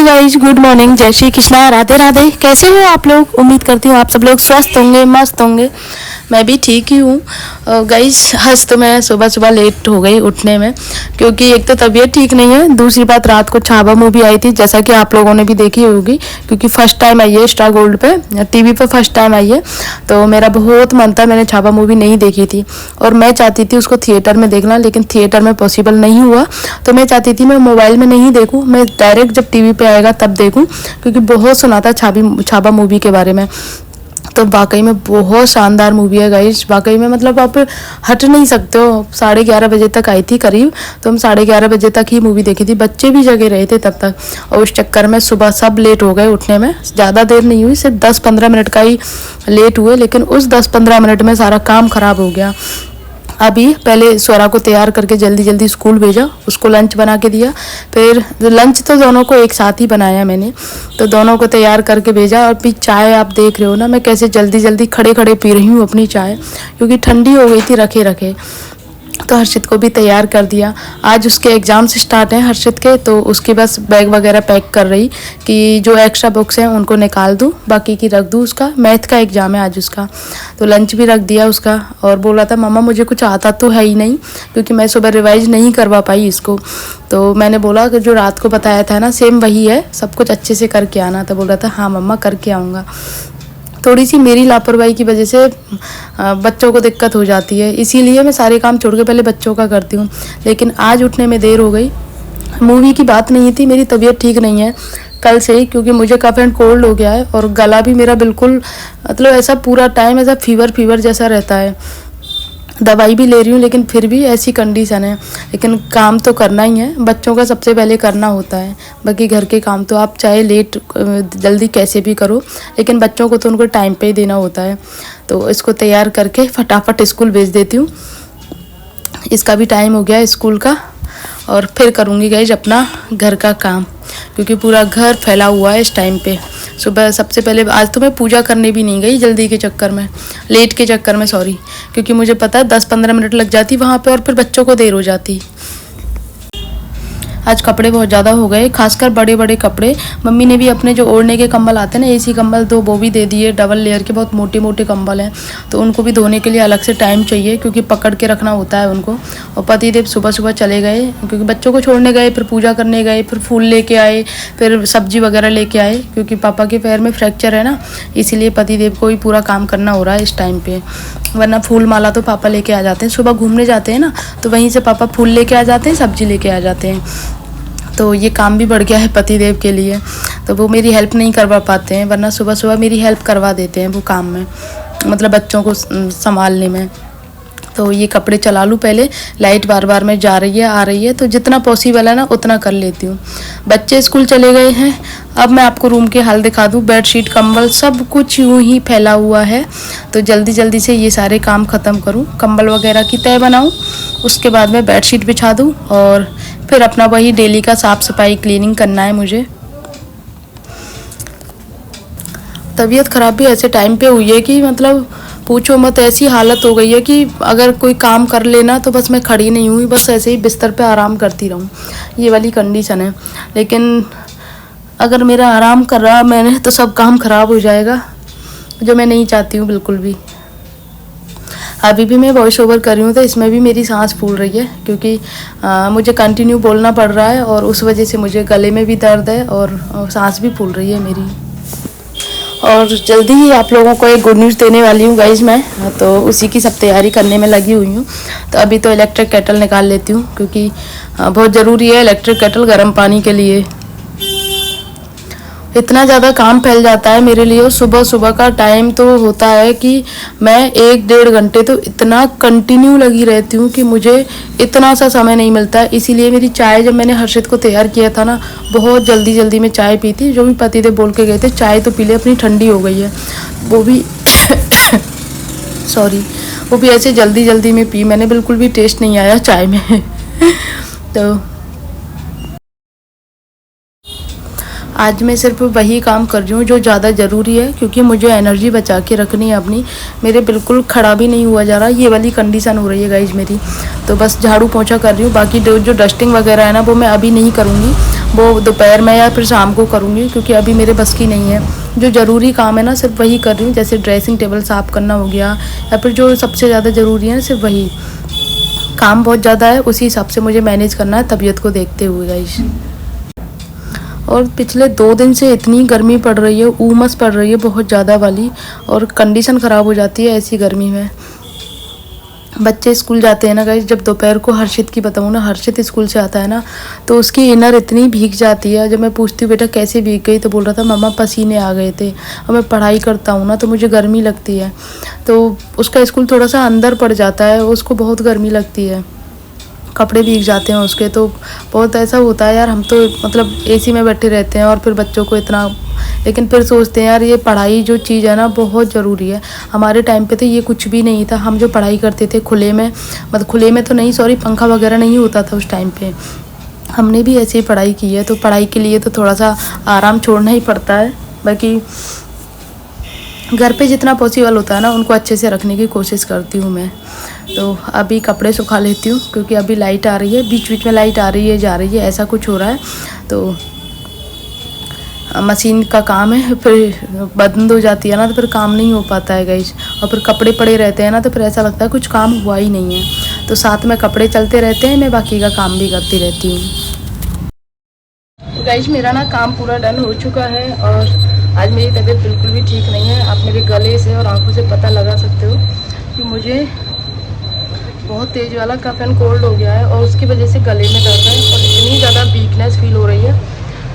Guys, good morning, जय श्री कृष्णा, राधे राधे। कैसे हो आप लोग? उम्मीद करती हूँ आप सब लोग स्वस्थ होंगे, मस्त होंगे। मैं भी ठीक ही हूँ। गाइज, आज तो मैं सुबह सुबह लेट हो गई उठने में, क्योंकि एक तो तबीयत ठीक नहीं है, दूसरी बात रात को छावा मूवी आई थी, जैसा कि आप लोगों ने भी देखी होगी, क्योंकि फर्स्ट टाइम आई है स्टार गोल्ड पे, टीवी पे फर्स्ट टाइम आई है। तो मेरा बहुत मन था, मैंने छावा मूवी नहीं देखी थी और मैं चाहती थी उसको थिएटर में देखना, लेकिन थिएटर में पॉसिबल नहीं हुआ। तो मैं चाहती थी मैं मोबाइल में नहीं देखूँ, मैं डायरेक्ट जब टीवी पे आएगा तब देखूँ, क्योंकि बहुत सुना था छावा मूवी के बारे में। तो वाकई में बहुत शानदार मूवी है गाइस, वाकई में मतलब आप हट नहीं सकते हो। 11:30 बजे तक आई थी करीब, तो हम 11:30 बजे तक ही मूवी देखी थी, बच्चे भी जगे रहे थे तब तक। और उस चक्कर में सुबह सब लेट हो गए उठने में, ज़्यादा देर नहीं हुई, सिर्फ 10-15 मिनट का ही लेट हुए, लेकिन उस 10-15 मिनट में सारा काम खराब हो गया। अभी पहले स्वरा को तैयार करके जल्दी जल्दी स्कूल भेजा, उसको लंच बना के दिया, फिर लंच तो दोनों को एक साथ ही बनाया मैंने, तो दोनों को तैयार करके भेजा। और फिर चाय आप देख रहे हो ना, मैं कैसे जल्दी जल्दी खड़े खड़े पी रही हूँ अपनी चाय, क्योंकि ठंडी हो गई थी रखे रखे। तो हर्षित को भी तैयार कर दिया, आज उसके एग्ज़ाम्स स्टार्ट हैं हर्षित के, तो उसकी बस बैग वगैरह पैक कर रही कि जो एक्स्ट्रा बुक्स हैं उनको निकाल दूँ, बाकी की रख दूँ। उसका मैथ का एग्ज़ाम है आज उसका, तो लंच भी रख दिया उसका। और बोला था मम्मा मुझे कुछ आता तो है ही नहीं, क्योंकि मैं सुबह रिवाइज नहीं करवा पाई इसको। तो मैंने बोला कि जो रात को बताया था ना सेम वही है, सब कुछ अच्छे से करके आना। तो बोल रहा था हाँ मम्मा करके आऊँगा। थोड़ी सी मेरी लापरवाही की वजह से बच्चों को दिक्कत हो जाती है, इसीलिए मैं सारे काम छोड़ के पहले बच्चों का करती हूँ। लेकिन आज उठने में देर हो गई। मूवी की बात नहीं थी, मेरी तबीयत ठीक नहीं है कल से ही, क्योंकि मुझे कफ एंड कोल्ड हो गया है और गला भी मेरा बिल्कुल मतलब ऐसा पूरा टाइम ऐसा फीवर जैसा रहता है। दवाई भी ले रही हूँ, लेकिन फिर भी ऐसी कंडीशन है। लेकिन काम तो करना ही है, बच्चों का सबसे पहले करना होता है, बाकी घर के काम तो आप चाहे लेट जल्दी कैसे भी करो, लेकिन बच्चों को तो उनको टाइम पे ही देना होता है। तो इसको तैयार करके फटाफट स्कूल भेज देती हूँ, इसका भी टाइम हो गया स्कूल का। और फिर करूँगी गाइस अपना घर का काम, क्योंकि पूरा घर फैला हुआ है इस टाइम पे। सुबह सबसे पहले आज तो मैं पूजा करने भी नहीं गई, जल्दी के चक्कर में, लेट के चक्कर में सॉरी, क्योंकि मुझे पता है 10-15 मिनट लग जाती वहाँ पे और फिर बच्चों को देर हो जाती। आज कपड़े बहुत ज़्यादा हो गए, खासकर बड़े बड़े कपड़े। मम्मी ने भी अपने जो ओढ़ने के कंबल आते हैं ना, एसी कंबल, 2 वो भी दे दिए, डबल लेयर के बहुत मोटे मोटे कंबल हैं, तो उनको भी धोने के लिए अलग से टाइम चाहिए, क्योंकि पकड़ के रखना होता है उनको। और पतिदेव सुबह सुबह चले गए, क्योंकि बच्चों को छोड़ने गए, फिर पूजा करने गए, फिर फूल लेके आए, फिर सब्जी वगैरह लेके आए, क्योंकि पापा के पैर में फ्रैक्चर है ना, इसीलिए पतिदेव को ही पूरा काम करना हो रहा है इस टाइम पे। वरना फूल माला तो पापा लेके आ जाते हैं, सुबह घूमने जाते हैं ना, तो वहीं से पापा फूल लेके आ जाते हैं, सब्जी लेके आ जाते हैं। तो ये काम भी बढ़ गया है पतिदेव के लिए, तो वो मेरी हेल्प नहीं करवा पाते हैं, वरना सुबह सुबह मेरी हेल्प करवा देते हैं वो काम में, मतलब बच्चों को संभालने में। तो ये कपड़े चला लूँ पहले, लाइट बार बार में जा रही है आ रही है, तो जितना पॉसिबल है ना उतना कर लेती हूँ। बच्चे स्कूल चले गए हैं, अब मैं आपको रूम के हाल दिखा दूँ। बेडशीट कंबल सब कुछ यूँ ही फैला हुआ है, तो जल्दी जल्दी से ये सारे काम ख़त्म करूँ, कंबल वगैरह की तय बनाऊँ, उसके बाद में बेडशीट बिछा दूँ और फिर अपना वही डेली का साफ़ सफाई क्लीनिंग करना है मुझे। तबीयत ख़राब भी ऐसे टाइम पे हुई है कि मतलब पूछो मत, ऐसी हालत हो गई है कि अगर कोई काम कर लेना तो बस मैं खड़ी नहीं हुई, बस ऐसे ही बिस्तर पे आराम करती रहूँ, ये वाली कंडीशन है। लेकिन अगर मेरा आराम कर रहा मैंने तो सब काम ख़राब हो जाएगा, जो मैं नहीं चाहती हूँ बिल्कुल भी। अभी भी मैं वॉइस ओवर कर रही हूँ, तो इसमें भी मेरी सांस फूल रही है, क्योंकि मुझे कंटिन्यू बोलना पड़ रहा है और उस वजह से मुझे गले में भी दर्द है और सांस भी फूल रही है मेरी। और जल्दी ही आप लोगों को एक गुड न्यूज़ देने वाली हूँ गाइज मैं, तो उसी की सब तैयारी करने में लगी हुई हूँ। तो अभी तो इलेक्ट्रिक केटल निकाल लेती हूँ, क्योंकि बहुत ज़रूरी है इलेक्ट्रिक केटल गर्म पानी के लिए। इतना ज़्यादा काम फैल जाता है मेरे लिए, सुबह सुबह का टाइम तो होता है कि मैं 1-1.5 घंटे तो इतना कंटिन्यू लगी रहती हूँ कि मुझे इतना सा समय नहीं मिलता है। इसीलिए मेरी चाय, जब मैंने हर्षित को तैयार किया था ना, बहुत जल्दी जल्दी में चाय पी थी। जो भी पतिदेव बोल के गए थे चाय तो पी ले, अपनी ठंडी हो गई है, वो भी सॉरी, वो भी ऐसे जल्दी जल्दी में पी मैंने, बिल्कुल भी टेस्ट नहीं आया चाय में तो आज मैं सिर्फ वही काम कर रही हूँ जो ज़्यादा ज़रूरी है, क्योंकि मुझे एनर्जी बचा के रखनी है अपनी। मेरे बिल्कुल खड़ा भी नहीं हुआ जा रहा, ये वाली कंडीशन हो रही है गाइज मेरी। तो बस झाड़ू पोंछा कर रही हूँ, बाकी जो डस्टिंग वगैरह है ना वो मैं अभी नहीं करूँगी, वो दोपहर में या फिर शाम को करूँगी, क्योंकि अभी मेरे बस की नहीं है। जो ज़रूरी काम है ना सिर्फ वही कर रही हूँ, जैसे ड्रेसिंग टेबल साफ़ करना हो गया, या फिर जो सबसे ज़्यादा ज़रूरी है सिर्फ वही। काम बहुत ज़्यादा है, उसी हिसाब से मुझे मैनेज करना है तबीयत को देखते हुए गाइस। और पिछले 2 दिन से इतनी गर्मी पड़ रही है, उमस पड़ रही है बहुत ज़्यादा वाली, और कंडीशन ख़राब हो जाती है ऐसी गर्मी में। बच्चे स्कूल जाते हैं ना गाइस, जब दोपहर को हर्षित की बताऊँ ना, हर्षित स्कूल से आता है ना तो उसकी इनर इतनी भीग जाती है। जब मैं पूछती हूँ बेटा कैसे भीग गई, तो बोल रहा था मम्मा पसीने आ गए थे, और मैं पढ़ाई करता हूँ ना तो मुझे गर्मी लगती है। तो उसका स्कूल थोड़ा सा अंदर पड़ जाता है, उसको बहुत गर्मी लगती है, कपड़े भीग जाते हैं उसके। तो बहुत ऐसा होता है यार, हम तो मतलब एसी में बैठे रहते हैं और फिर बच्चों को इतना, लेकिन फिर सोचते हैं यार ये पढ़ाई जो चीज़ है ना बहुत ज़रूरी है। हमारे टाइम पे तो ये कुछ भी नहीं था, हम जो पढ़ाई करते थे खुले में, मतलब खुले में तो नहीं सॉरी, पंखा वगैरह नहीं होता था उस टाइम पे, हमने भी ऐसे ही पढ़ाई की है। तो पढ़ाई के लिए तो थोड़ा सा आराम छोड़ना ही पड़ता है। बाकी घर पे जितना पॉसिबल होता है ना उनको अच्छे से रखने की कोशिश करती हूँ मैं। तो अभी कपड़े सुखा लेती हूँ, क्योंकि अभी लाइट आ रही है, बीच बीच में लाइट आ रही है जा रही है, ऐसा कुछ हो रहा है। तो मशीन का काम है, फिर बंद हो जाती है ना तो फिर काम नहीं हो पाता है गाइस। और फिर कपड़े पड़े रहते हैं ना तो फिर ऐसा लगता है कुछ काम हुआ ही नहीं है। तो साथ में कपड़े चलते रहते हैं, मैं बाकी का काम भी करती रहती हूँ। तो गाइस मेरा ना काम पूरा डन हो चुका है, और आज मेरी तबीयत बिल्कुल भी ठीक नहीं है। आप मेरे गले से और आंखों से पता लगा सकते हो कि मुझे बहुत तेज़ वाला कफ एंड कोल्ड हो गया है, और उसकी वजह से गले में दर्द है और इतनी ज़्यादा वीकनेस फील हो रही है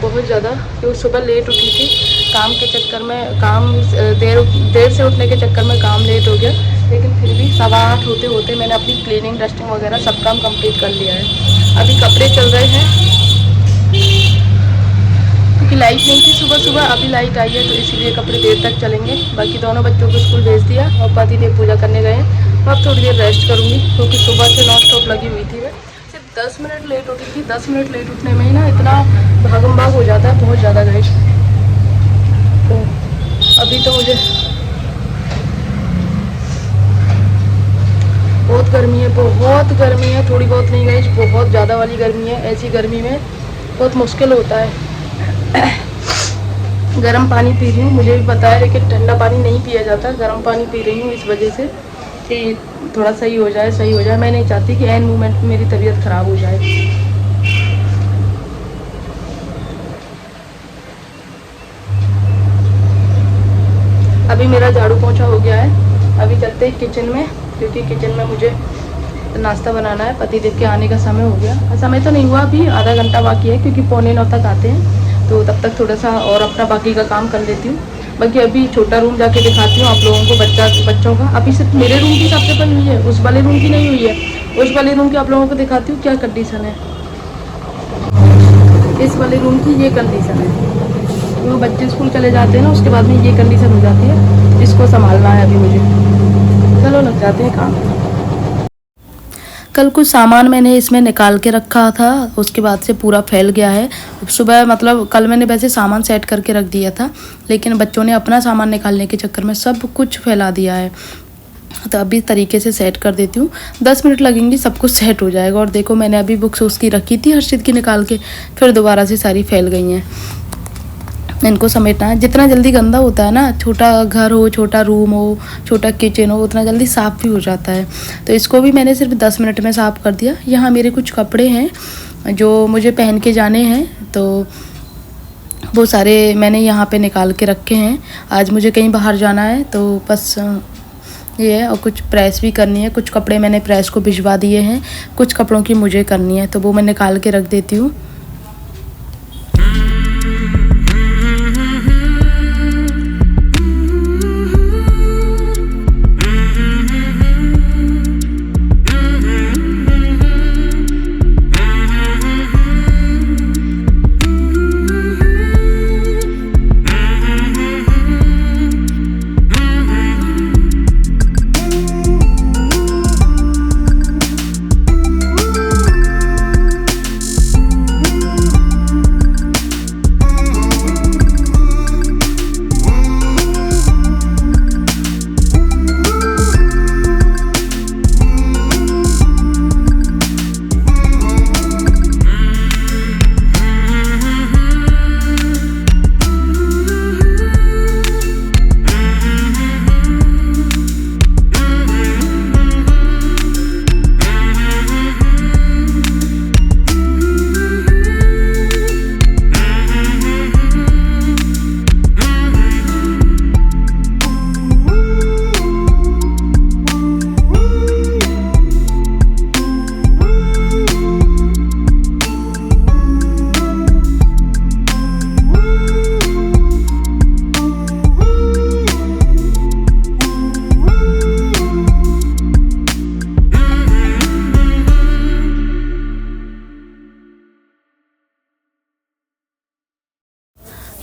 बहुत ज़्यादा। क्योंकि सुबह लेट उठी थी, काम के चक्कर में, काम देर से उठने के चक्कर में काम लेट हो गया, लेकिन फिर भी 7:15 होते होते मैंने अपनी क्लीनिंग डस्टिंग वगैरह सब काम कंप्लीट कर लिया है। अभी कपड़े चल रहे हैं, क्योंकि लाइट नहीं थी सुबह सुबह, अभी लाइट आई है तो इसीलिए कपड़े देर तक चलेंगे। बाकी दोनों बच्चों को स्कूल भेज दिया और पति देव पूजा करने गए। अब थोड़ी देर रेस्ट करूँगी, क्योंकि सुबह से नॉन स्टॉप लगी हुई थी। मैं सिर्फ 10 मिनट लेट उठी थी, 10 मिनट लेट उठने में ही ना इतना भागम भाग हो जाता है बहुत ज़्यादा गाइस। तो अभी तो मुझे बहुत गर्मी है, बहुत गर्मी है, थोड़ी बहुत नहीं गाइस, बहुत ज़्यादा वाली गर्मी है। ऐसी गर्मी में बहुत मुश्किल होता है। गर्म पानी पी रही हूँ, मुझे भी पता है, लेकिन ठंडा पानी नहीं पिया जाता, गर्म पानी पी रही हूँ इस वजह से कि थोड़ा सही हो जाए, सही हो जाए। मैं नहीं चाहती कि एन मोमेंट में मेरी तबीयत ख़राब हो जाए। अभी मेरा झाड़ू पोंछा हो गया है, अभी चलते हैं किचन में, क्योंकि किचन में मुझे नाश्ता बनाना है। पतिदेव के आने का समय हो गया, समय तो नहीं हुआ, अभी आधा घंटा बाकी है, क्योंकि 8:45 तक आते हैं। तो तब तक थोड़ा सा और अपना बाकी का काम कर लेती हूँ। बाकी अभी छोटा रूम जाके दिखाती हूँ आप लोगों को, बच्चों का। अभी सिर्फ मेरे रूम की सबसे बनी हुई है, उस वाले रूम की नहीं हुई है। उस वाले रूम की आप लोगों को दिखाती हूँ क्या कंडीशन है। इस वाले रूम की ये कंडीशन है, वो बच्चे स्कूल चले जाते हैं ना, उसके बाद में ये कंडीशन हो जाती है। इसको संभालना है अभी मुझे, चलो लग जाते हैं काम। कल कुछ सामान मैंने इसमें निकाल के रखा था, उसके बाद से पूरा फैल गया है। सुबह मतलब कल मैंने वैसे सामान सेट करके रख दिया था, लेकिन बच्चों ने अपना सामान निकालने के चक्कर में सब कुछ फैला दिया है। तो अभी तरीके से सेट कर देती हूँ, 10 मिनट लगेंगे, सब कुछ सेट हो जाएगा। और देखो मैंने अभी बुक्स उसकी रखी थी हर्षित की निकाल के, फिर दोबारा से सारी फैल गई हैं। इनको समेटना है। जितना जल्दी गंदा होता है ना, छोटा घर हो, छोटा रूम हो, छोटा किचन हो, उतना जल्दी साफ़ भी हो जाता है। तो इसको भी मैंने सिर्फ 10 मिनट में साफ़ कर दिया। यहाँ मेरे कुछ कपड़े हैं जो मुझे पहन के जाने हैं, तो वो सारे मैंने यहाँ पे निकाल के रखे हैं। आज मुझे कहीं बाहर जाना है तो बस ये है। और कुछ प्रेस भी करनी है, कुछ कपड़े मैंने प्रेस को भिजवा दिए हैं, कुछ कपड़ों की मुझे करनी है, तो वो मैं निकाल के रख देती हूँ।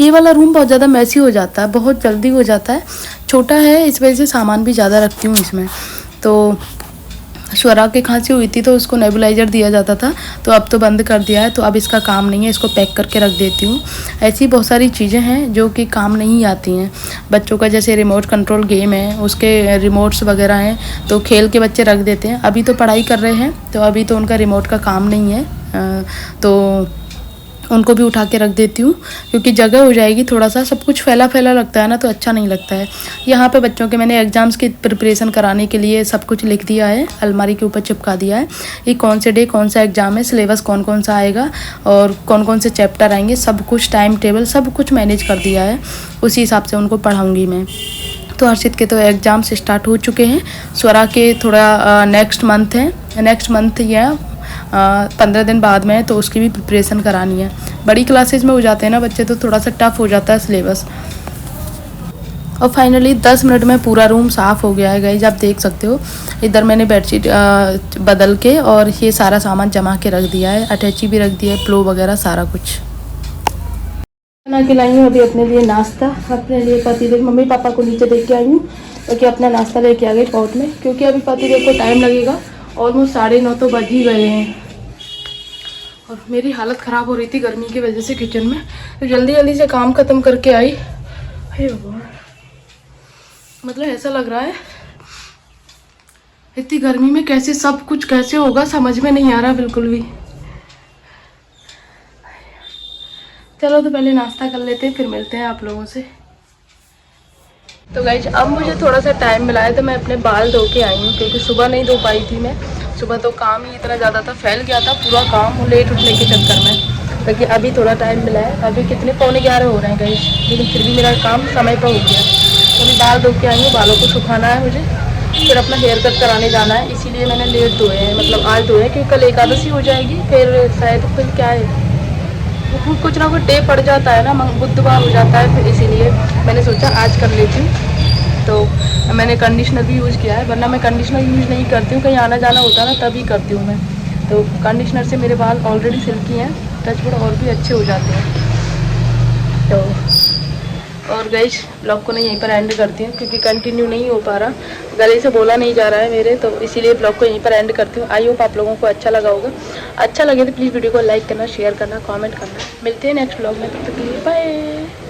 ये वाला रूम बहुत ज़्यादा मैसी हो जाता है, बहुत जल्दी हो जाता है। छोटा है इस वजह से सामान भी ज़्यादा रखती हूँ इसमें। तो स्वरा की खांसी हुई थी तो उसको नेबुलाइज़र दिया जाता था, तो अब तो बंद कर दिया है, तो अब इसका काम नहीं है, इसको पैक करके रख देती हूँ। ऐसी बहुत सारी चीज़ें हैं जो कि काम नहीं आती हैं बच्चों का, जैसे रिमोट कंट्रोल गेम है, उसके रिमोट्स वगैरह हैं, तो खेल के बच्चे रख देते हैं। अभी तो पढ़ाई कर रहे हैं, तो अभी तो उनका रिमोट का काम नहीं है, तो उनको भी उठा के रख देती हूँ, क्योंकि जगह हो जाएगी। थोड़ा सा सब कुछ फैला फैला लगता है ना, तो अच्छा नहीं लगता है। यहाँ पे बच्चों के मैंने एग्ज़ाम्स की प्रिपरेशन कराने के लिए सब कुछ लिख दिया है, अलमारी के ऊपर चिपका दिया है। ये कौन से डे कौन सा एग्ज़ाम है, सिलेबस कौन कौन सा आएगा और कौन कौन से चैप्टर आएंगे, सब कुछ टाइम टेबल सब कुछ मैनेज कर दिया है। उसी हिसाब से उनको पढ़ाऊँगी मैं। तो हर्षित के तो एग्ज़ाम्स स्टार्ट हो चुके हैं। स्वरा के थोड़ा नेक्स्ट मंथ या 15 दिन बाद में, तो उसकी भी प्रिपरेशन करानी है। बड़ी क्लासेस में हो जाते हैं ना बच्चे, तो थोड़ा सा टफ हो जाता है सिलेबस। और फाइनली 10 मिनट में पूरा रूम साफ़ हो गया है गाइस, आप देख सकते हो। इधर मैंने बेडशीट बदल के और ये सारा सामान जमा के रख दिया है, अटैची भी रख दिया है, प्लो वगैरह सारा कुछ बना के लाई हूँ। अभी अपने लिए नाश्ता, अपने लिए पतिदेव, मम्मी पापा को नीचे देख के आई हूँ, क्योंकि अपना नाश्ता लेके आ गई पॉट में, क्योंकि अभी पतिदेव को टाइम लगेगा। ऑलमोस्ट 9:30 तो बज ही गए हैं और मेरी हालत ख़राब हो रही थी गर्मी की वजह से किचन में, तो जल्दी जल्दी से काम ख़त्म करके आई। हे भगवान, मतलब ऐसा लग रहा है इतनी गर्मी में कैसे सब कुछ कैसे होगा, समझ में नहीं आ रहा बिल्कुल भी। चलो तो पहले नाश्ता कर लेते हैं, फिर मिलते हैं आप लोगों से। तो गाइज अब मुझे थोड़ा सा टाइम मिला है, तो मैं अपने बाल धो के आई हूँ, क्योंकि सुबह नहीं धो पाई थी मैं। सुबह तो काम ही इतना ज़्यादा था, फैल गया था पूरा काम लेट उठने के चक्कर में। लेकिन अभी थोड़ा टाइम मिला है, अभी कितने 11:15 हो रहे हैं गाइज, लेकिन फिर भी मेरा काम समय पर हो गया। तो अभी बाल धो के आई हूँ, बालों को सुखाना है मुझे, फिर अपना हेयर कट कराने जाना है, इसीलिए मैंने लेट धोए हैं, मतलब आज धोए हैं, क्योंकि कल एकादशी हो जाएगी, फिर शायद फिर क्या है कुछ ना कुछ डे पड़ जाता है ना, बुधवार हो जाता है, फिर इसीलिए मैंने सोचा आज कर लेती हूँ। तो मैंने कंडीशनर भी यूज़ किया है, वरना मैं कंडीशनर यूज़ नहीं करती हूँ, कहीं आना जाना होता है ना तभी करती हूँ मैं। तो कंडीशनर से मेरे बाल ऑलरेडी सिल्की हैं, टचवुड और भी अच्छे हो जाते हैं। तो और गाइस ब्लॉग को मैं यहीं पर एंड करती हूँ, क्योंकि कंटिन्यू नहीं हो पा रहा, गले से बोला नहीं जा रहा है मेरे, तो इसीलिए ब्लॉग को यहीं पर एंड करती हूँ। आई होप आप लोगों को अच्छा लगा होगा। अच्छा लगे तो प्लीज़ वीडियो को लाइक करना, शेयर करना, कमेंट करना। मिलते हैं नेक्स्ट ब्लॉग में, तब तक के लिए बाय।